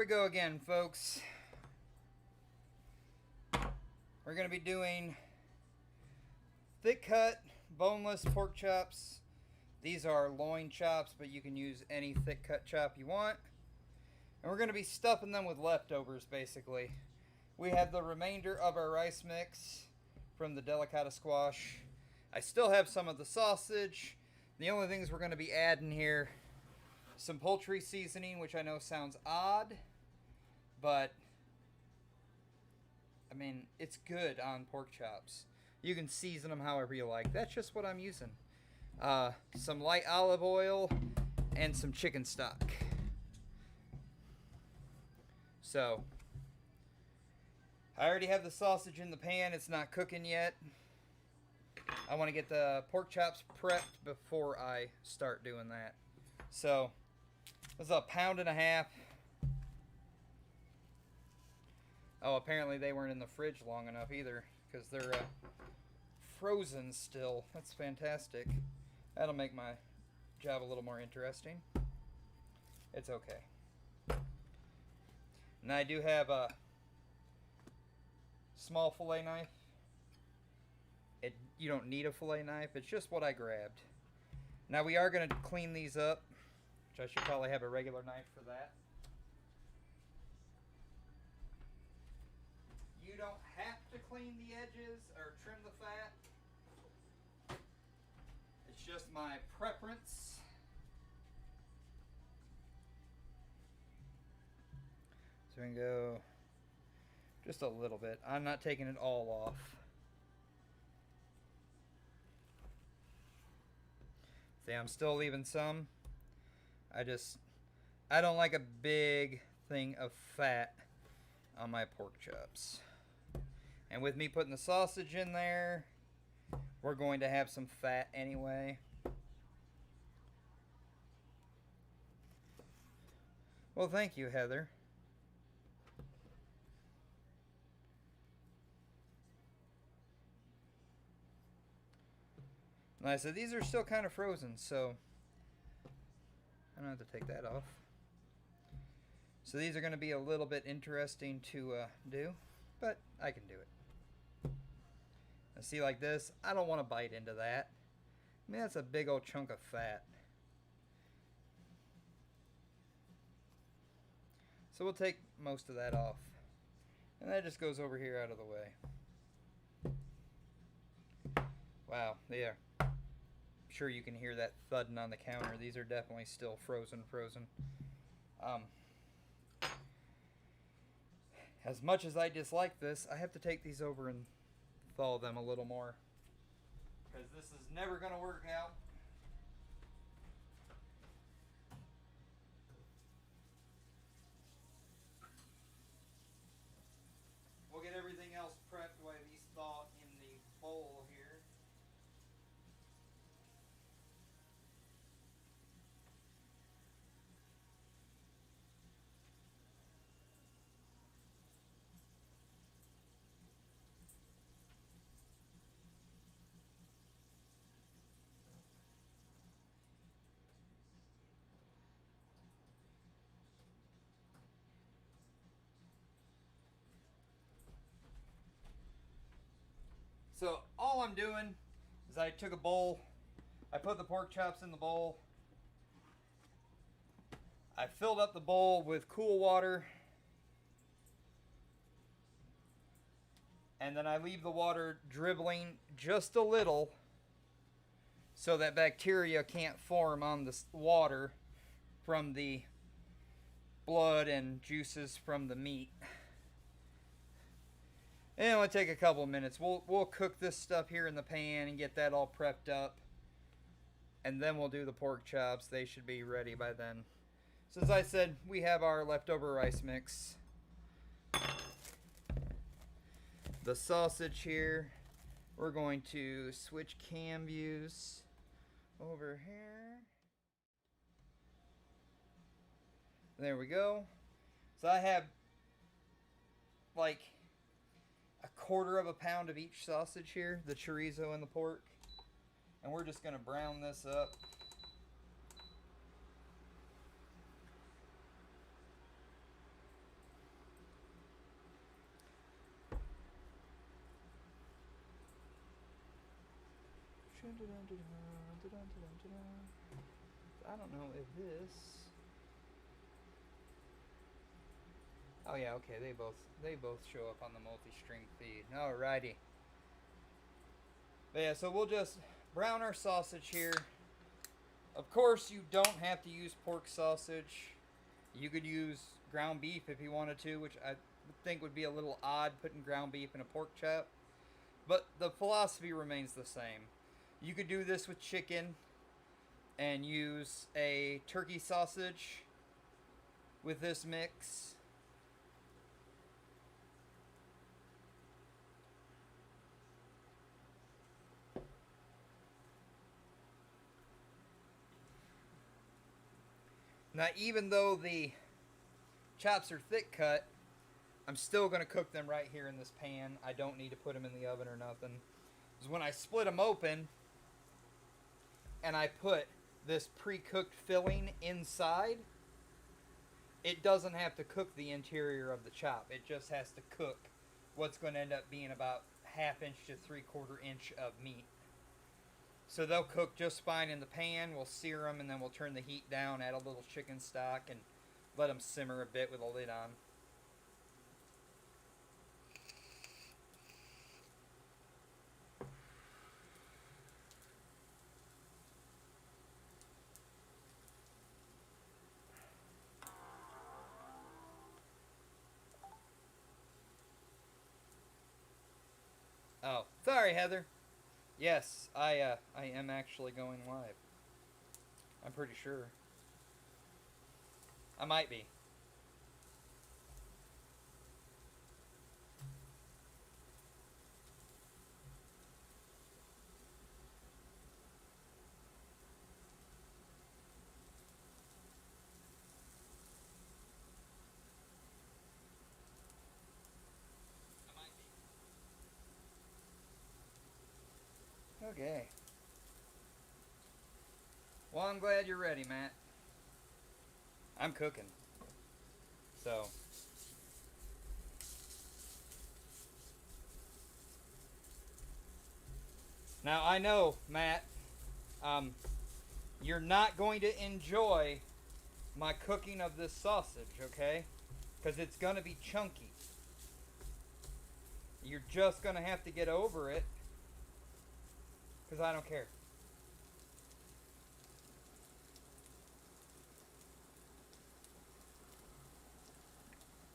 we go again, folks. We're going to be doing thick cut, boneless pork chops. These are loin chops, but you can use any thick cut chop you want. And we're going to be stuffing them with leftovers, basically. We have the remainder of our rice mix from the delicata squash. I still have some of the sausage. The only things we're going to be adding here, some poultry seasoning, which I know sounds odd, but I mean, it's good on pork chops. You can season them however you like. That's just what I'm using. Some light olive oil and some chicken stock. So, I already have the sausage in the pan. It's not cooking yet. I want to get the pork chops prepped before I start doing that. So, this is a pound and a half. Oh, apparently they weren't in the fridge long enough either, because they're frozen still. That's fantastic. That'll make my job a little more interesting. It's okay. And I do have a small fillet knife. You don't need a fillet knife. It's just what I grabbed. Now we are going to clean these up, which I should probably have a regular knife for that. You don't have to clean the edges or trim the fat. It's just my preference. So we can go just a little bit. I'm not taking it all off. See, I'm still leaving some. I don't like a big thing of fat on my pork chops. And with me putting the sausage in there, we're going to have some fat anyway. Well, thank you, Heather. And like I said, these are still kind of frozen, so I don't have to take that off. So these are going to be a little bit interesting to do, but I can do it. Now see, like this, I don't want to bite into that. I mean, that's a big old chunk of fat. So we'll take most of that off. And that just goes over here out of the way. Wow, yeah. I'm sure you can hear that thudding on the counter. These are definitely still frozen. As much as I dislike this, I have to take these over and thaw them a little more, because this is never going to work out. We'll get everything else prepped while these thaw in the bowl here. So all I'm doing is I took a bowl, I put the pork chops in the bowl, I filled up the bowl with cool water, and then I leave the water dribbling just a little so that bacteria can't form on the water from the blood and juices from the meat. And it'll take a couple of minutes. We'll cook this stuff here in the pan and get that all prepped up. And then we'll do the pork chops. They should be ready by then. So as I said, we have our leftover rice mix. The sausage here. We're going to switch cam views over here. There we go. So I have like a quarter of a pound of each sausage here, the chorizo and the pork. And we're just going to brown this up. I don't know if this. Oh yeah, okay. They both show up on the multi-stream feed. Alrighty. But yeah, so we'll just brown our sausage here. Of course, you don't have to use pork sausage. You could use ground beef if you wanted to, which I think would be a little odd putting ground beef in a pork chop. But the philosophy remains the same. You could do this with chicken and use a turkey sausage with this mix. Now, even though the chops are thick cut, I'm still going to cook them right here in this pan. I don't need to put them in the oven or nothing. Because when I split them open and I put this pre-cooked filling inside, it doesn't have to cook the interior of the chop. It just has to cook what's going to end up being about 1/2 inch to 3/4 inch of meat. So they'll cook just fine in the pan. We'll sear them, and then we'll turn the heat down, add a little chicken stock, and let them simmer a bit with a lid on. Oh, sorry, Heather. Yes, I am actually going live. I'm pretty sure. I might be. Okay. Well, I'm glad you're ready, Matt. I'm cooking. So. Now, I know, Matt, you're not going to enjoy my cooking of this sausage, okay? Because it's going to be chunky. You're just going to have to get over it. Because I don't care.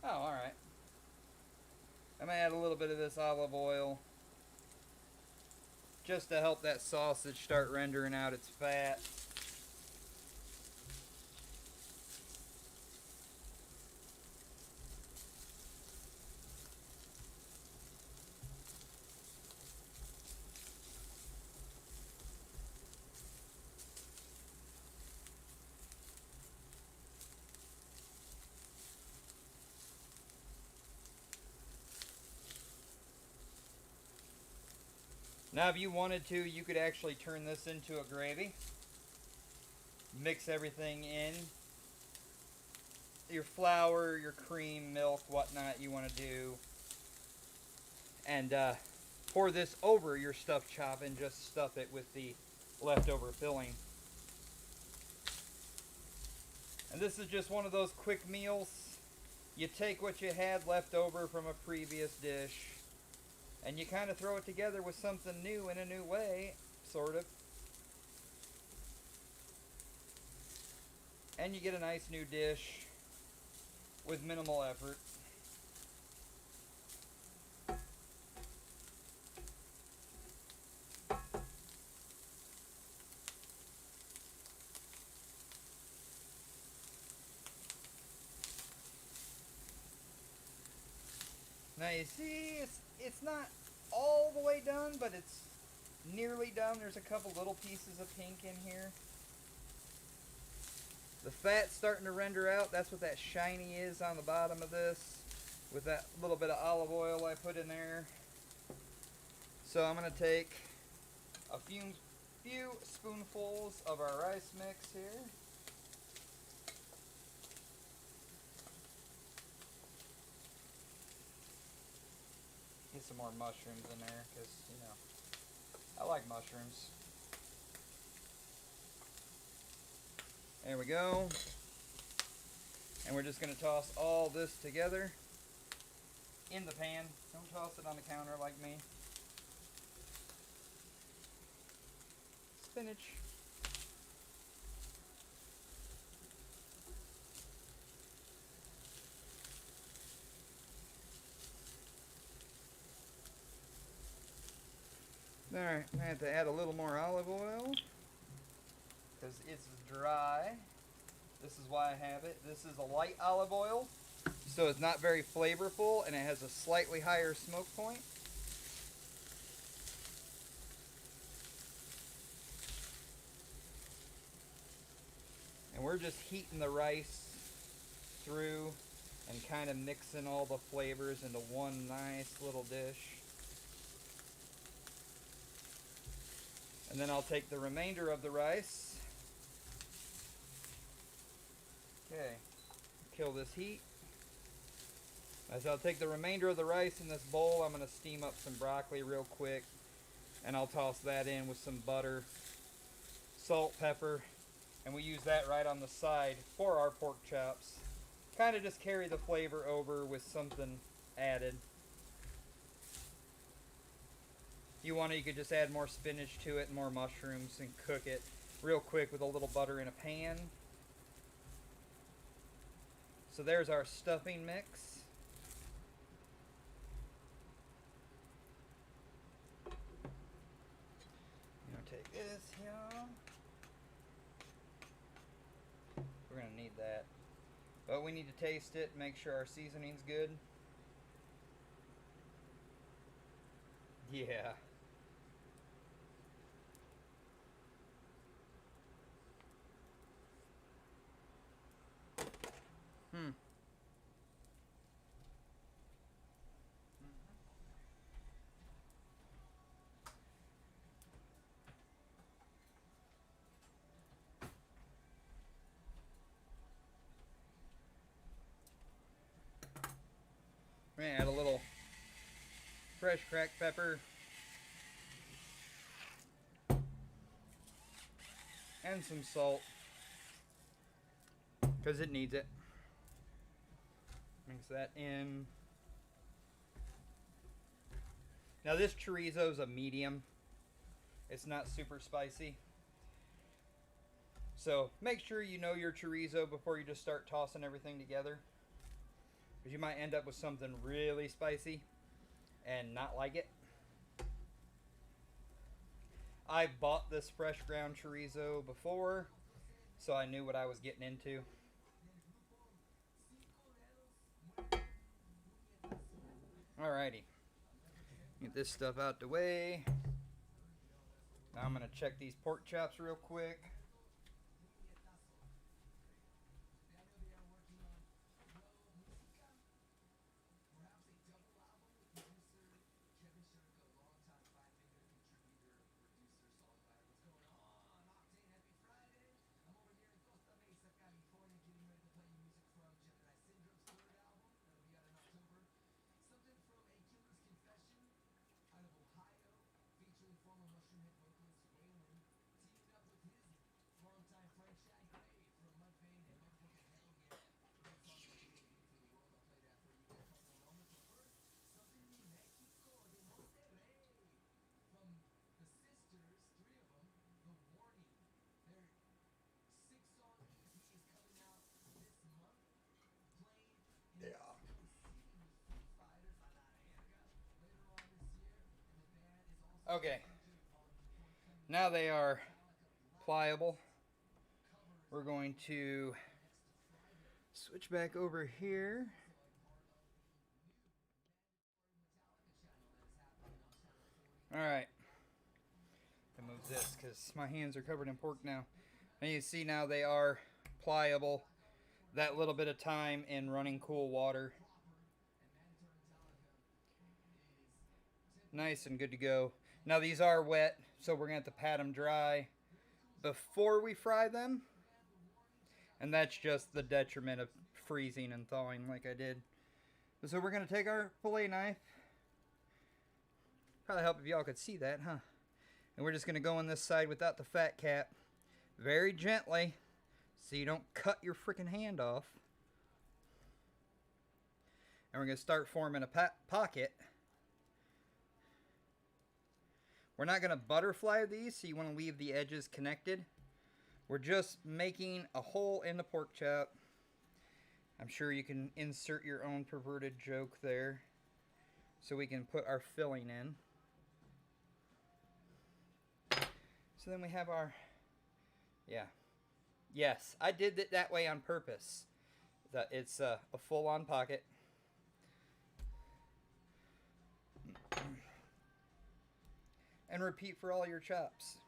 Oh, alright. I'm going to add a little bit of this olive oil. Just to help that sausage start rendering out its fat. Now, if you wanted to, you could actually turn this into a gravy. Mix everything in. Your flour, your cream, milk, whatnot you want to do. And pour this over your stuffed chop and just stuff it with the leftover filling. And this is just one of those quick meals. You take what you had left over from a previous dish and you kind of throw it together with something new in a new way, sort of. And you get a nice new dish with minimal effort. Now you see, it's not all the way done, but it's nearly done. There's a couple little pieces of pink in here. The fat's starting to render out. That's what that shiny is on the bottom of this, with that little bit of olive oil I put in there. So I'm going to take a few spoonfuls of our rice mix here. Get some more mushrooms in there because, you know, I like mushrooms. There we go. And we're just going to toss all this together in the pan. Don't toss it on the counter like me. Spinach. Alright, I have to add a little more olive oil because it's dry. This is why I have it. This is a light olive oil, so it's not very flavorful and it has a slightly higher smoke point. And we're just heating the rice through and kind of mixing all the flavors into one nice little dish. And then I'll take the remainder of the rice. Okay, kill this heat. As I'll take the remainder of the rice in this bowl, I'm going to steam up some broccoli real quick. And I'll toss that in with some butter, salt, pepper. And we use that right on the side for our pork chops. Kind of just carry the flavor over with something added. If you want to, you could just add more spinach to it and more mushrooms and cook it real quick with a little butter in a pan. So there's our stuffing mix. I'm going to take this here. We're going to need that. But we need to taste it, make sure our seasoning's good. Yeah. We're going to add a little fresh cracked pepper. And some salt. Because it needs it. Mix that in. Now this chorizo is a medium. It's not super spicy. So make sure you know your chorizo before you just start tossing everything together. Because you might end up with something really spicy and not like it. I've bought this fresh ground chorizo before, so I knew what I was getting into. Alrighty. Get this stuff out the way. Now I'm going to check these pork chops real quick. Okay, now they are pliable. We're going to switch back over here. Alright, I move this because my hands are covered in pork now. And you see now they are pliable. That little bit of time in running cool water. Nice and good to go. Now these are wet, so we're going to have to pat them dry before we fry them. And that's just the detriment of freezing and thawing like I did. So we're going to take our fillet knife. Probably help if y'all could see that, huh? And we're just going to go on this side without the fat cap. Very gently, so you don't cut your freaking hand off. And we're going to start forming a pocket. We're not going to butterfly these, so you want to leave the edges connected. We're just making a hole in the pork chop. I'm sure you can insert your own perverted joke there, so we can put our filling in. So then we have our, yeah. Yes, I did it that way on purpose. It's a full-on pocket. And repeat for all your chops.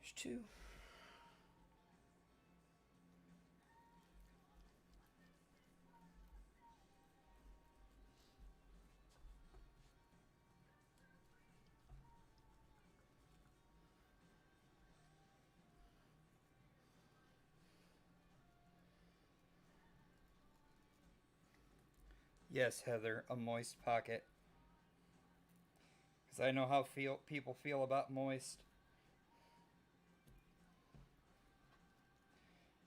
There's two. Yes, Heather, a moist pocket. Because I know how people feel about moist.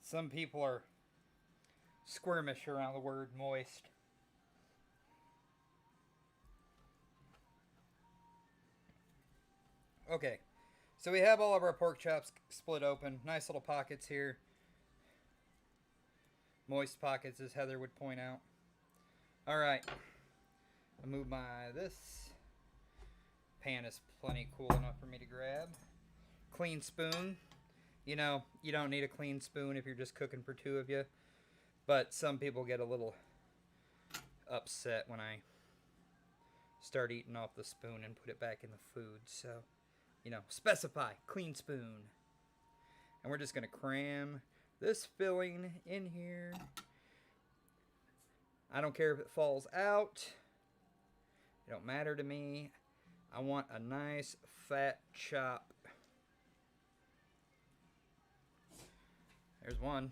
Some people are squirmish around the word moist. Okay, so we have all of our pork chops split open. Nice little pockets here. Moist pockets, as Heather would point out. Alright, I'll move this. Pan is plenty cool enough for me to grab. Clean spoon. You know, you don't need a clean spoon if you're just cooking for two of you. But some people get a little upset when I start eating off the spoon and put it back in the food. So, you know, specify clean spoon. And we're just going to cram this filling in here. I don't care if it falls out. It don't matter to me. I want a nice fat chop. There's one.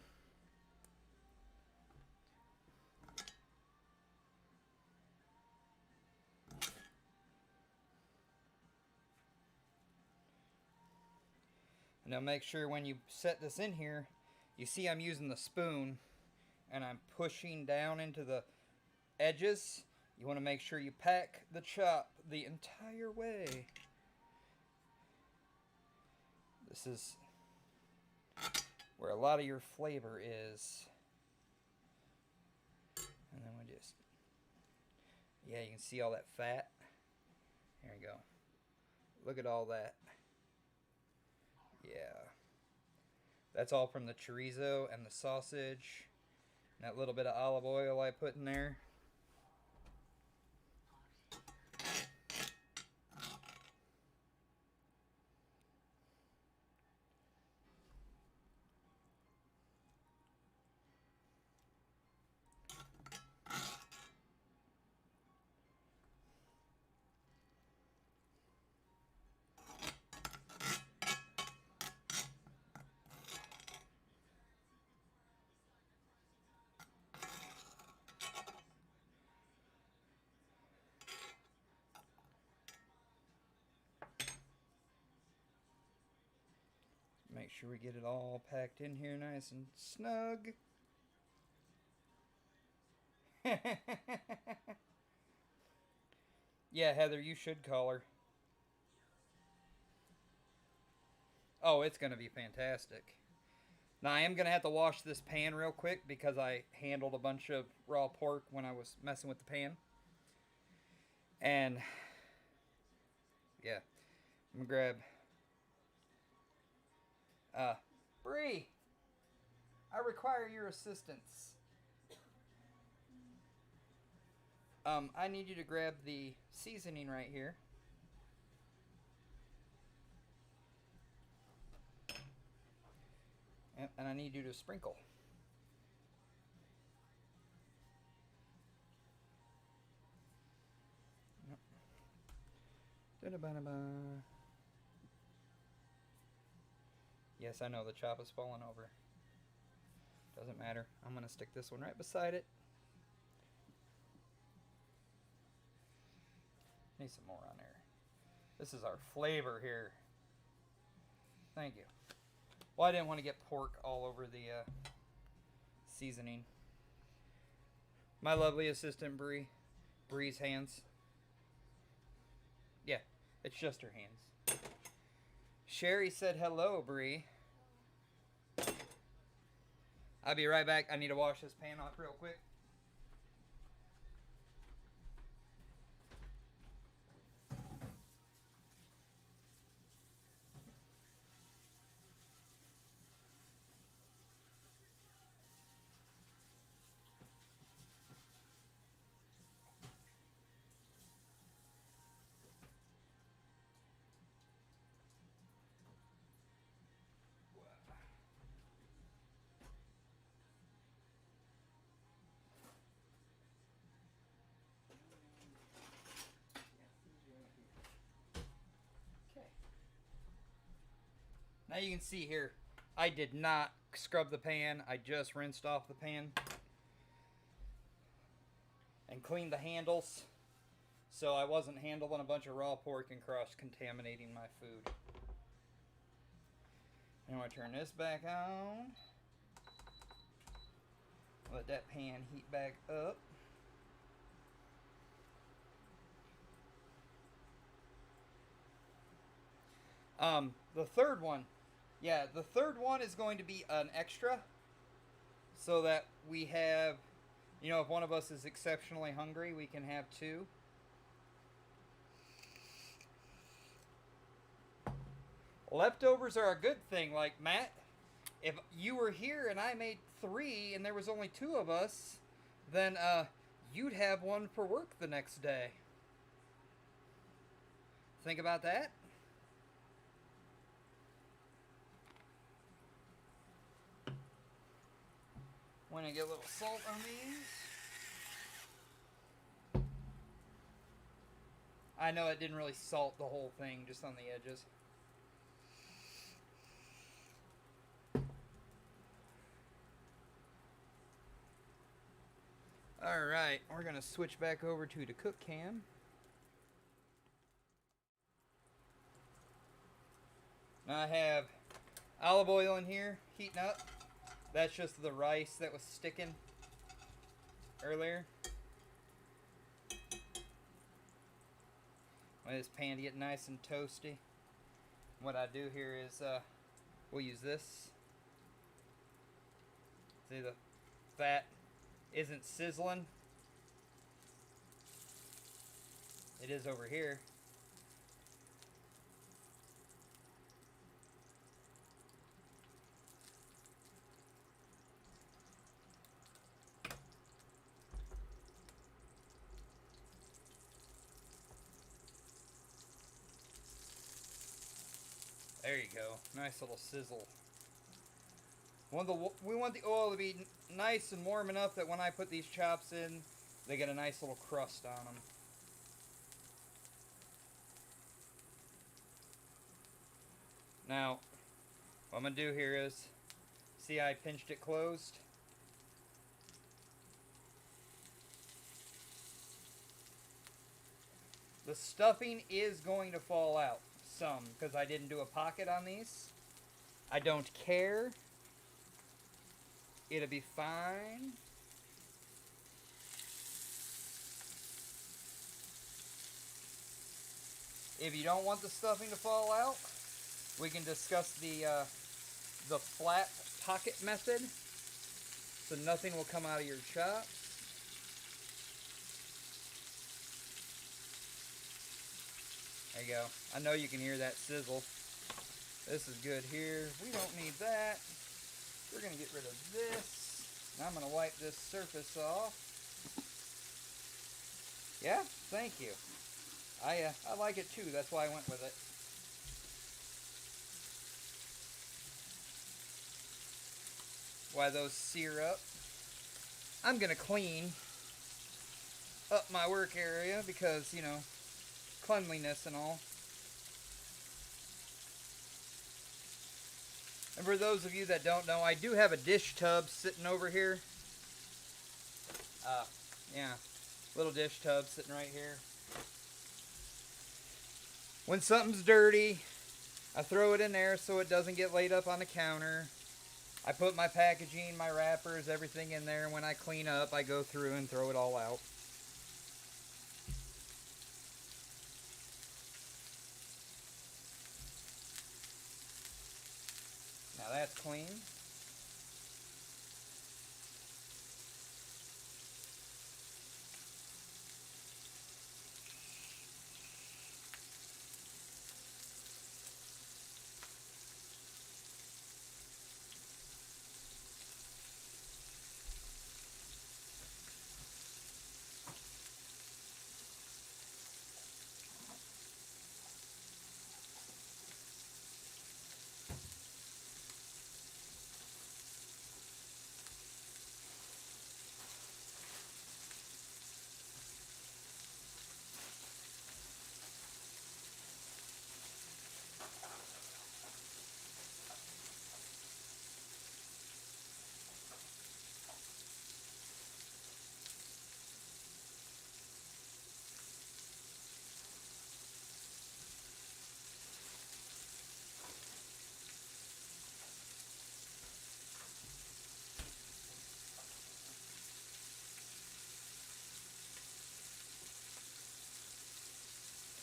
Now make sure when you set this in here, you see I'm using the spoon and I'm pushing down into the edges. You want to make sure you pack the chop the entire way. This is where a lot of your flavor is. And then we just, yeah, you can see all that fat. There you go. Look at all that. Yeah. That's all from the chorizo and the sausage. And that little bit of olive oil I put in there. Make sure we get it all packed in here nice and snug. Yeah, Heather, you should call her. Oh, it's going to be fantastic. Now, I am going to have to wash this pan real quick because I handled a bunch of raw pork when I was messing with the pan. And, yeah, I'm going to grab... Bree, I require your assistance. I need you to grab the seasoning right here. And I need you to sprinkle. Yes, I know the chop is falling over. Doesn't matter. I'm going to stick this one right beside it. Need some more on there. This is our flavor here. Thank you. Well, I didn't want to get pork all over the seasoning. My lovely assistant, Bree. Bree's hands. Yeah, it's just her hands. Sherry said hello, Bree. I'll be right back. I need to wash this pan off real quick. Now you can see here, I did not scrub the pan. I just rinsed off the pan and cleaned the handles, so I wasn't handling a bunch of raw pork and cross-contaminating my food. I'm going to turn this back on. Let that pan heat back up. The third one. Yeah, the third one is going to be an extra, so that we have, you know, if one of us is exceptionally hungry, we can have two. Leftovers are a good thing. Like, Matt, if you were here and I made 3 and there was only 2 of us, then you'd have one for work the next day. Think about that. Want to get a little salt on these. I know it didn't really salt the whole thing, just on the edges. Alright, we're going to switch back over to the cook cam. Now I have olive oil in here, heating up. That's just the rice that was sticking earlier. Want this pan to get nice and toasty. What I do here is we'll use this. See, the fat isn't sizzling. It is over here. There you go. Nice little sizzle. We want the oil to be nice and warm enough that when I put these chops in, they get a nice little crust on them. Now, what I'm going to do here is, see, I pinched it closed. The stuffing is going to fall out some because I didn't do a pocket on these. I don't care. It'll be fine. If you don't want the stuffing to fall out, we can discuss the flat pocket method, so nothing will come out of your chops. There you go. I know you can hear that sizzle. This is good here. We don't need that. We're going to get rid of this. Now I'm going to wipe this surface off. Yeah, thank you. I like it too. That's why I went with it. Why those sear up? I'm gonna clean up my work area because, you know, cleanliness and all. And for those of you that don't know, I do have a dish tub sitting over here. Uh, yeah, little dish tub sitting right here. When something's dirty, I throw it in there so it doesn't get laid up on the counter. I put my packaging, my wrappers, everything in there. When I clean up, I go through and throw it all out. Now that's clean.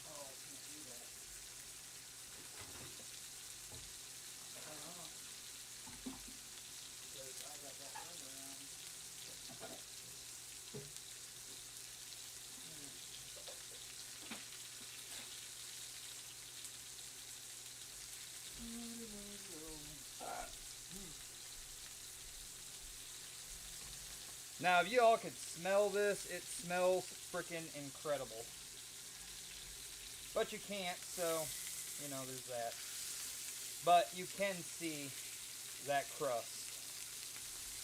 Oh, I can't do that. Because I got that rubber around. Now, if you all could smell this, it smells freaking incredible. But you can't, so, you know, there's that. But you can see that crust.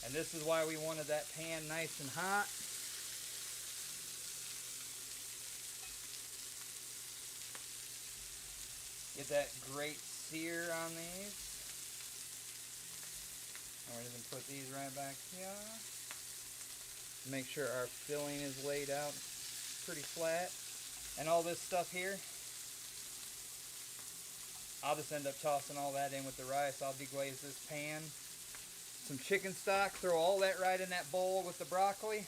And this is why we wanted that pan nice and hot. Get that great sear on these. And we're just gonna put these right back here. Make sure our filling is laid out pretty flat. And all this stuff here, I'll just end up tossing all that in with the rice. I'll deglaze this pan. Some chicken stock, throw all that right in that bowl with the broccoli.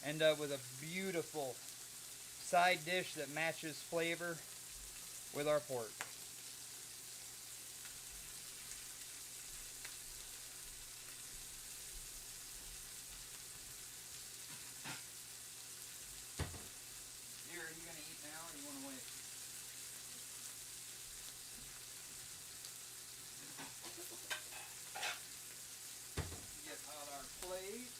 End up with a beautiful side dish that matches flavor with our pork. Here, are you going to eat now or you want to wait? Get out our plates.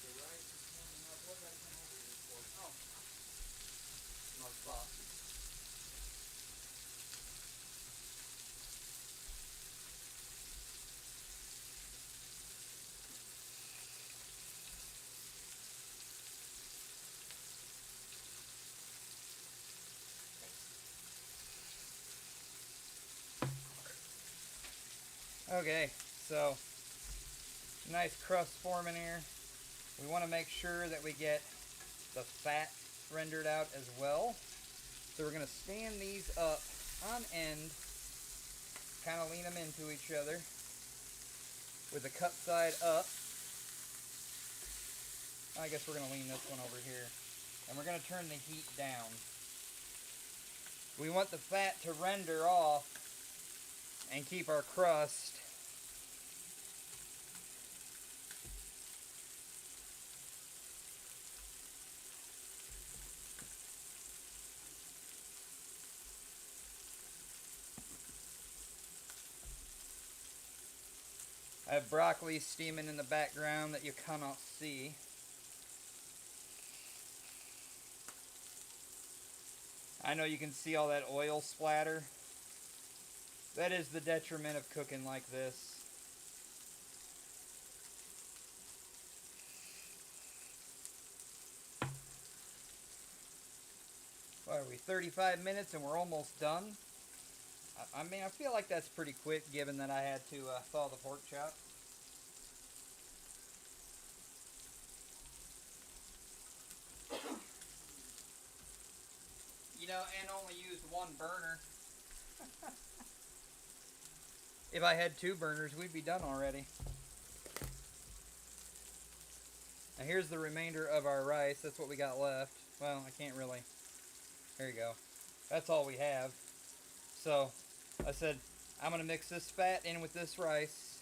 The rice is warming up. What did I come over here for? Oh, no sauce. Okay, so nice crust forming here. We want to make sure that we get the fat rendered out as well. So we're going to stand these up on end, kind of lean them into each other with the cut side up. I guess we're going to lean this one over here. And we're going to turn the heat down. We want the fat to render off and keep our crust I have broccoli steaming in the background that you cannot see. I know you can see all that oil splatter. That is the detriment of cooking like this. What are we, 35 minutes and we're almost done? I mean, I feel like that's pretty quick given that I had to thaw the pork chop. You know, and only used one burner. If I had 2 burners, we'd be done already. Now here's the remainder of our rice. That's what we got left. Well, I can't really. There you go. That's all we have. So, I said, I'm going to mix this fat in with this rice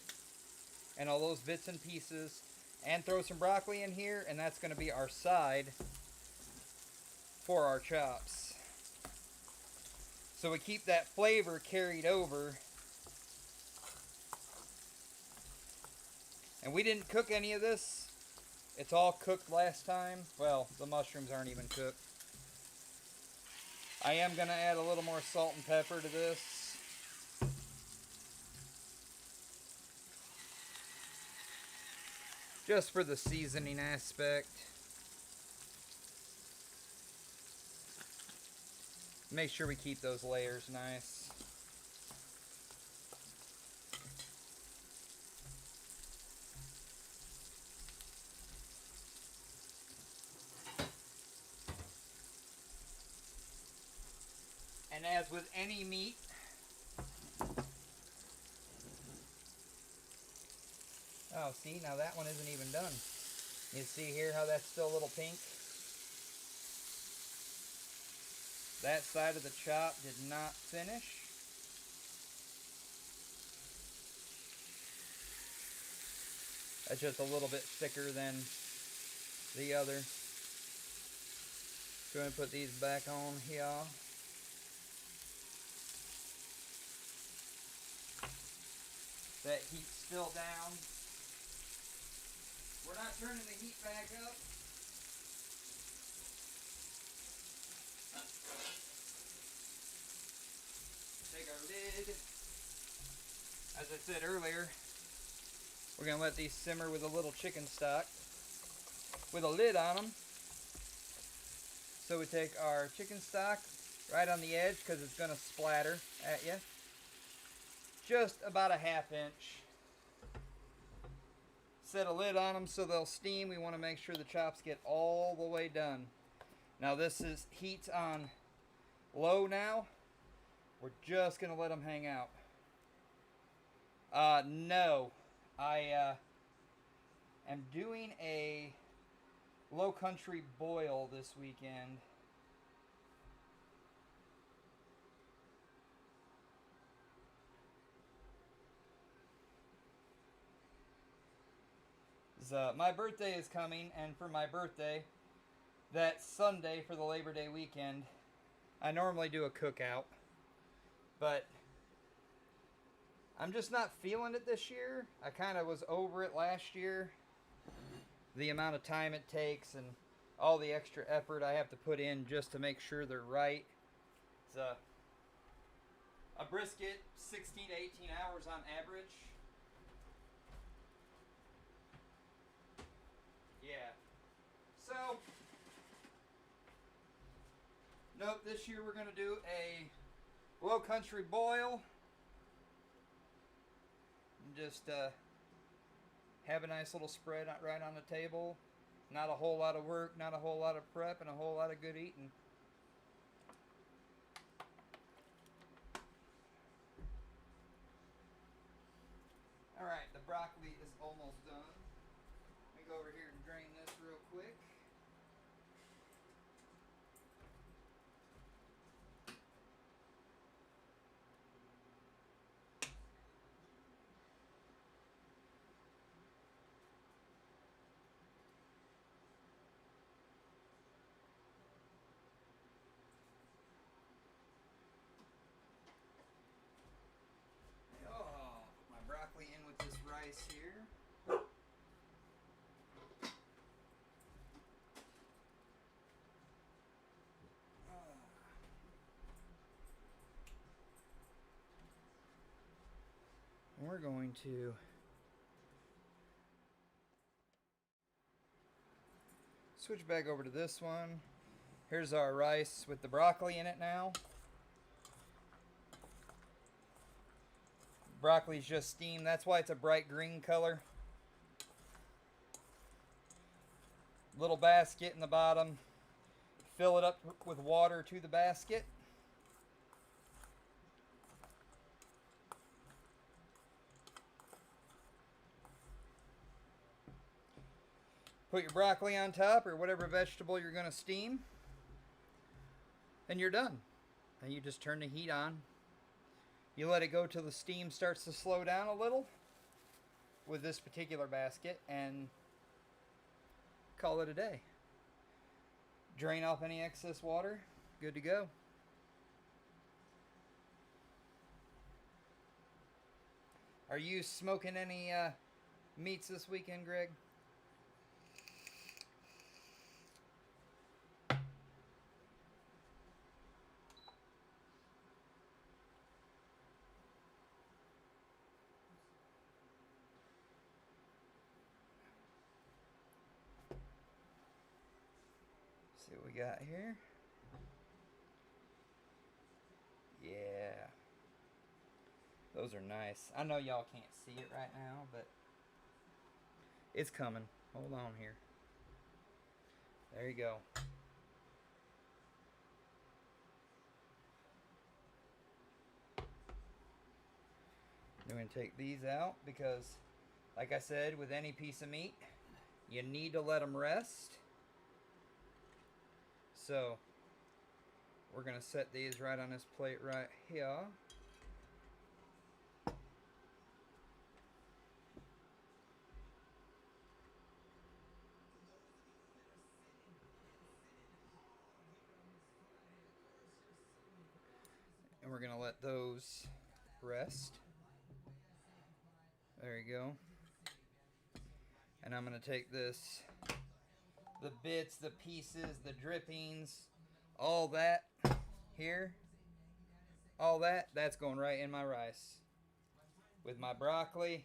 and all those bits and pieces and throw some broccoli in here, and that's going to be our side for our chops. So we keep that flavor carried over. And we didn't cook any of this. It's all cooked last time. Well, the mushrooms aren't even cooked. I am going to add a little more salt and pepper to this. Just for the seasoning aspect. Make sure we keep those layers nice. And as with any meat, oh, see, now that one isn't even done. You see here how that's still a little pink? That side of the chop did not finish. That's just a little bit thicker than the other. Go ahead and put these back on here. That heat's still down. We're not turning the heat back up. Take our lid. As I said earlier, we're going to let these simmer with a little chicken stock with a lid on them. So we take our chicken stock right on the edge because it's going to splatter at you. Just about a 1/2 inch. Set a lid on them so they'll steam. We want to make sure the chops get all the way done. Now this is heat on low now. We're just going to let them hang out. No. I am doing a low country boil this weekend. My birthday is coming, and for my birthday, that Sunday for the Labor Day weekend, I normally do a cookout, but I'm just not feeling it this year. I kind of was over it last year. The amount of time it takes and all the extra effort I have to put in just to make sure they're right. It's a brisket, 16 to 18 hours on average. Yeah. So, nope, this year we're going to do a low country boil. And just have a nice little spread right on the table. Not a whole lot of work, not a whole lot of prep, and a whole lot of good eating. Alright, the broccoli is almost done. Let me go over here and drain this real quick. Oh, put my broccoli in with this rice. rice here. We're going to switch back over to this one. Here's our rice with the broccoli in it now. Broccoli's just steamed. That's why it's a bright green color. Little basket in the bottom. Fill it up with water to the basket. Put your broccoli on top or whatever vegetable you're going to steam. And you're done. And you just turn the heat on. You let it go till the steam starts to slow down a little with this particular basket and call it a day. Drain off any excess water. Good to go. Are you smoking any meats this weekend, Greg? See what we got here. Yeah. Those are nice. I know y'all can't see it right now, but it's coming. Hold on here. There you go. I'm going to take these out because, like I said, with any piece of meat, you need to let them rest. So, we're going to set these right on this plate right here. And we're going to let those rest. There you go. And I'm going to take this, the bits, the pieces, the drippings, all that here, all that's going right in my rice. With my broccoli,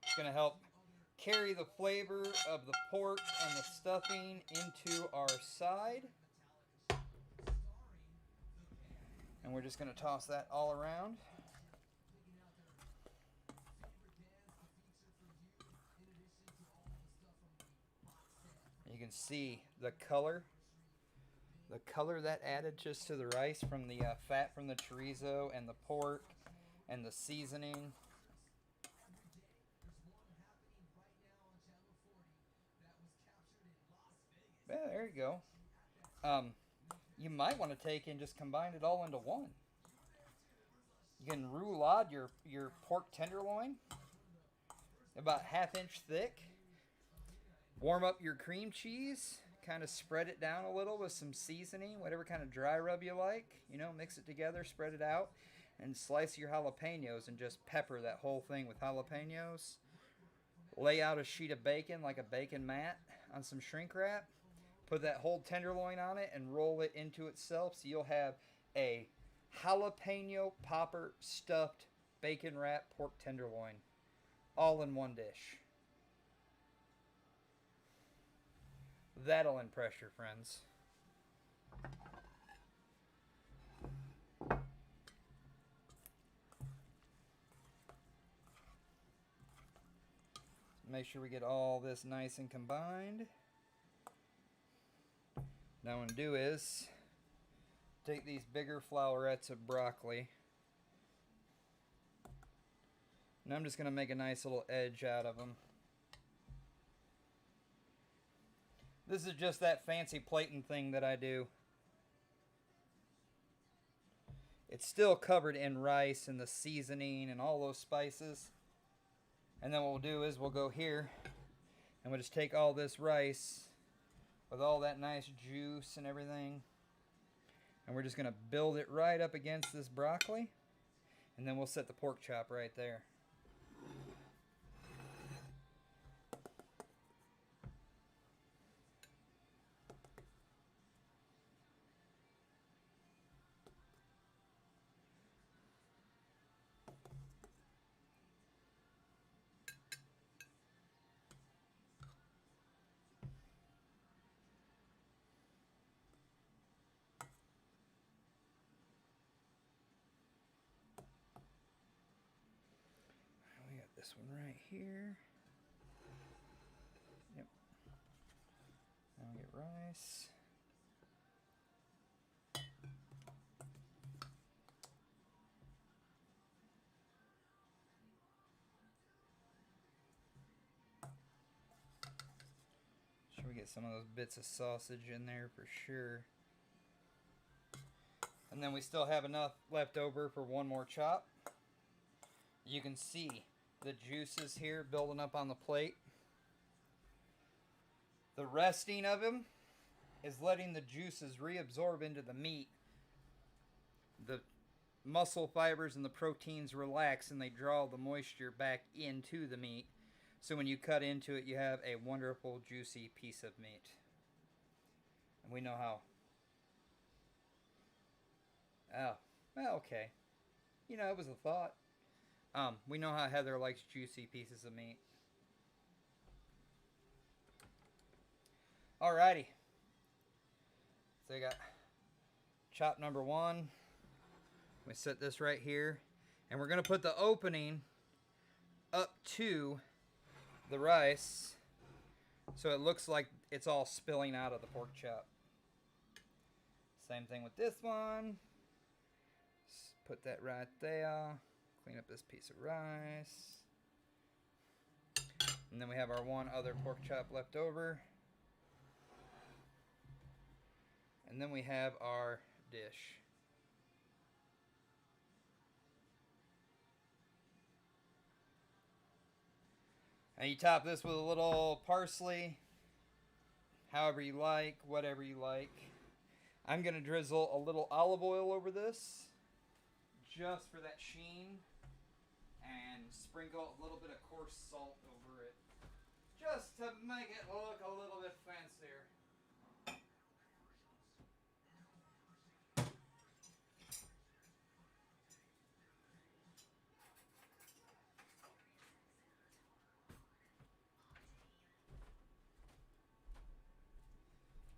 it's going to help carry the flavor of the pork and the stuffing into our side. And we're just going to toss that all around. You can see the color that added just to the rice from the fat from the chorizo and the pork and the seasoning. Yeah, there you go. You might want to take and just combine it all into one. You can roulade your pork tenderloin about 1/2 inch thick. Warm up your cream cheese, kind of spread it down a little with some seasoning, whatever kind of dry rub you like. You know, mix it together, spread it out, and slice your jalapenos and just pepper that whole thing with jalapenos. Lay out a sheet of bacon, like a bacon mat, on some shrink wrap. Put that whole tenderloin on it and roll it into itself so you'll have a jalapeno popper stuffed bacon wrap pork tenderloin all in one dish. That'll impress your friends. Make sure we get all this nice and combined. Now what I'm going to do is take these bigger flowerets of broccoli. And I'm just going to make a nice little edge out of them. This is just that fancy plating thing that I do. It's still covered in rice and the seasoning and all those spices. And then what we'll do is we'll go here and we'll just take all this rice with all that nice juice and everything. And we're just going to build it right up against this broccoli. And then we'll set the pork chop right there. this one right here. Yep. Now we get rice. Sure we get some of those bits of sausage in there for sure. And then we still have enough left over for one more chop. You can see the juices here building up on the plate. The resting of them is letting the juices reabsorb into the meat. The muscle fibers and the proteins relax and they draw the moisture back into the meat. So when you cut into it, you have a wonderful, juicy piece of meat. And we know how. Oh, well, okay. You know, it was a thought. We know how Heather likes juicy pieces of meat. Alrighty. So you got chop number 1. We set this right here. And we're going to put the opening up to the rice so it looks like it's all spilling out of the pork chop. Same thing with this one. Just put that right there. Clean up this piece of rice. And then we have our one other pork chop left over. And then we have our dish. And you top this with a little parsley, however you like, whatever you like. I'm going to drizzle a little olive oil over this, just for that sheen, and sprinkle a little bit of coarse salt over it, just to make it look a little bit fancier.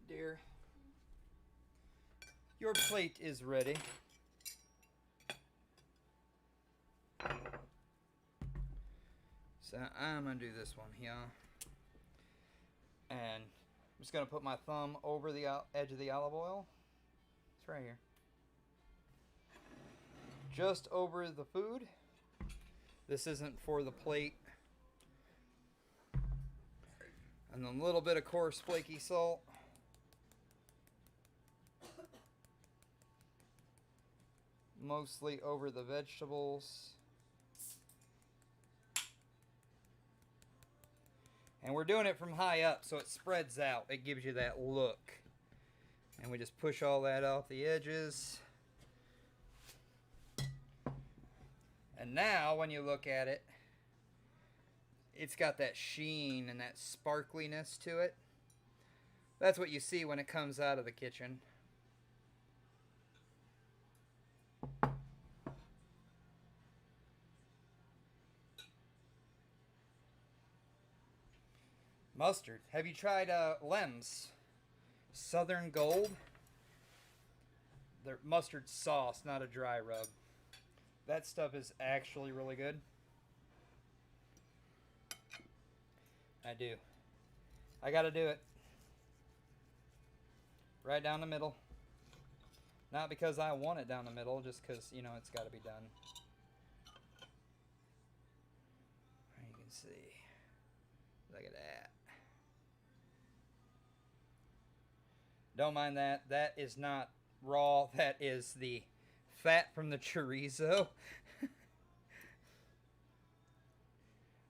Dear, your plate is ready. So I'm going to do this one here. And I'm just going to put my thumb over the edge of the olive oil. It's right here. Just over the food. This isn't for the plate. And then a little bit of coarse flaky salt. Mostly over the vegetables. And we're doing it from high up so it spreads out. It gives you that look. And we just push all that off the edges. And now when you look at it, it's got that sheen and that sparkliness to it. That's what you see when it comes out of the kitchen. Mustard. Have you tried Lem's Southern Gold? They're mustard sauce, not a dry rub. That stuff is actually really good. I do. I gotta do it. Right down the middle. Not because I want it down the middle, just because, you know, it's gotta be done. You can see. Look at that. Don't mind that. That is not raw. That is the fat from the chorizo.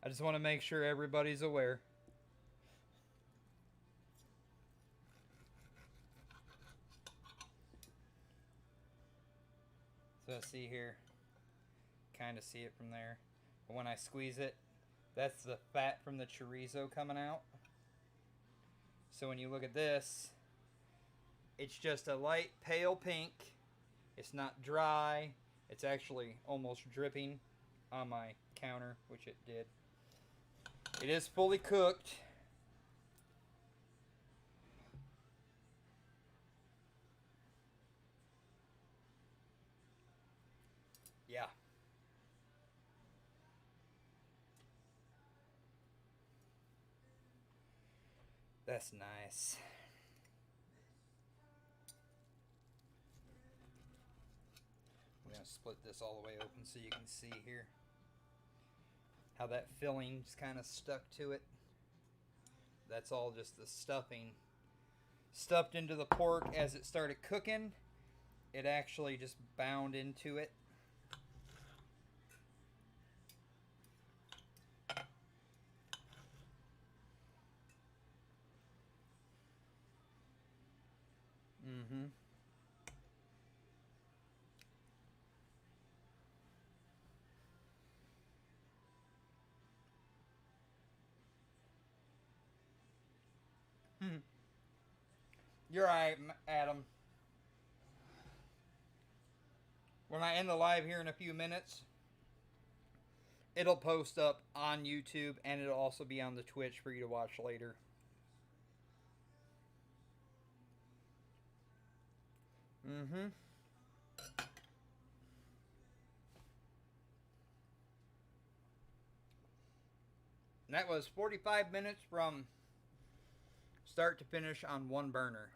I just want to make sure everybody's aware. So see here. Kind of see it from there. But when I squeeze it, that's the fat from the chorizo coming out. So when you look at this, it's just a light pale pink. It's not dry. It's actually almost dripping on my counter, which it did. It is fully cooked. Yeah. That's nice. I'm going to split this all the way open so you can see here how that filling just kind of stuck to it. That's all just the stuffing stuffed into the pork as it started cooking. It actually just bound into it. Mm-hmm. You're right, Adam. When I end the live here in a few minutes, it'll post up on YouTube and it'll also be on the Twitch for you to watch later. Mm-hmm. And that was 45 minutes from start to finish on one burner.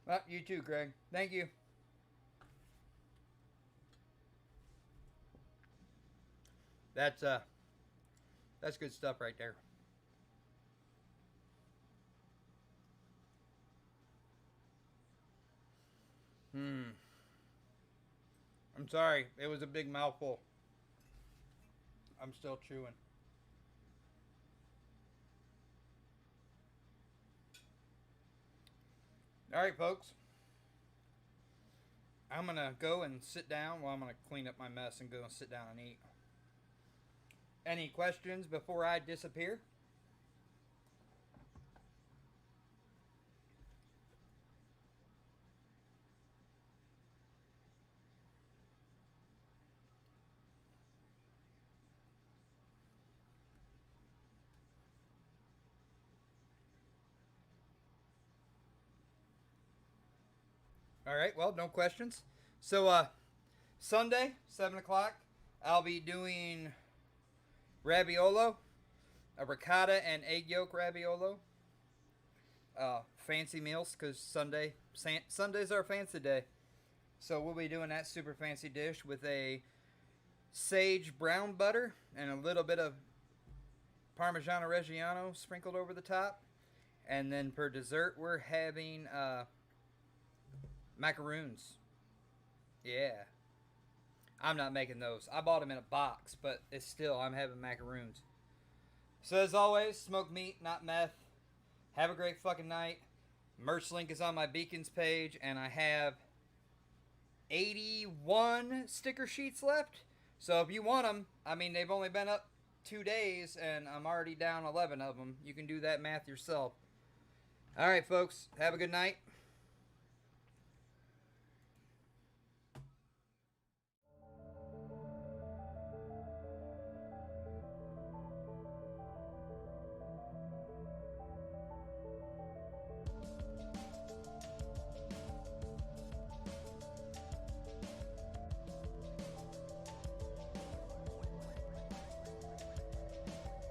Well, you too, Greg. Thank you. That's good stuff right there. I'm sorry. It was a big mouthful. I'm still chewing. All right, folks. I'm going to go and sit down. Well, I'm going to clean up my mess and go and sit down and eat. Any questions before I disappear? All right, well, no questions. So, Sunday, 7 o'clock, I'll be doing raviolo, a ricotta and egg yolk raviolo. Fancy meals, because Sunday's our fancy day. So we'll be doing that super fancy dish with a sage brown butter and a little bit of Parmigiano Reggiano sprinkled over the top. And then for dessert, we're having macaroons. Yeah. I'm not making those. I bought them in a box, but it's still, I'm having macaroons. So as always, smoked meat, not meth. Have a great fucking night. Merch link is on my Beacons page, and I have 81 sticker sheets left. So if you want them, I mean, they've only been up 2 days, and I'm already down 11 of them. You can do that math yourself. All right, folks. Have a good night.